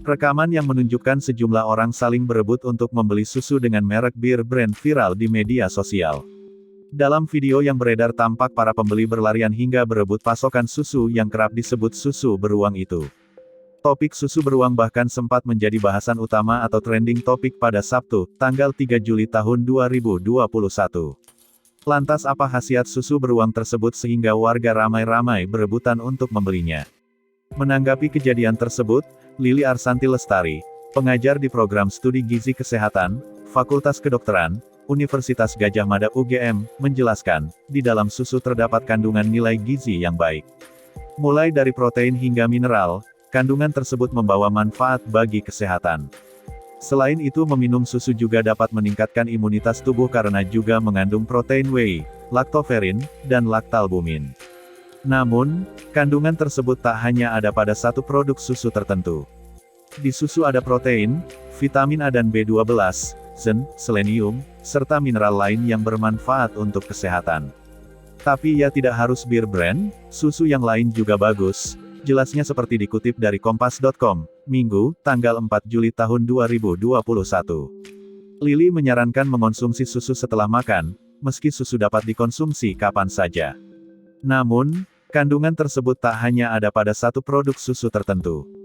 Rekaman yang menunjukkan sejumlah orang saling berebut untuk membeli susu dengan merek bir brand viral di media sosial. Dalam video yang beredar tampak para pembeli berlarian hingga berebut pasokan susu yang kerap disebut susu beruang itu. Topik susu beruang bahkan sempat menjadi bahasan utama atau trending topik pada Sabtu, tanggal 3 Juli tahun 2021. Lantas apa khasiat susu beruang tersebut sehingga warga ramai-ramai berebutan untuk membelinya? Menanggapi kejadian tersebut, Lili Arsanti Lestari, pengajar di program studi gizi kesehatan, Fakultas Kedokteran, Universitas Gadjah Mada UGM, menjelaskan, di dalam susu terdapat kandungan nilai gizi yang baik. Mulai dari protein hingga mineral, kandungan tersebut membawa manfaat bagi kesehatan. Selain itu meminum susu juga dapat meningkatkan imunitas tubuh karena juga mengandung protein whey, laktoferin, dan laktalbumin. Namun, kandungan tersebut tak hanya ada pada satu produk susu tertentu. Di susu ada protein, vitamin A dan B12, zinc, selenium, serta mineral lain yang bermanfaat untuk kesehatan. Tapi ya tidak harus bir brand, susu yang lain juga bagus. Jelasnya seperti dikutip dari Kompas.com, Minggu, tanggal 4 Juli tahun 2021. Lili menyarankan mengonsumsi susu setelah makan, meski susu dapat dikonsumsi kapan saja. Namun, kandungan tersebut tak hanya ada pada satu produk susu tertentu.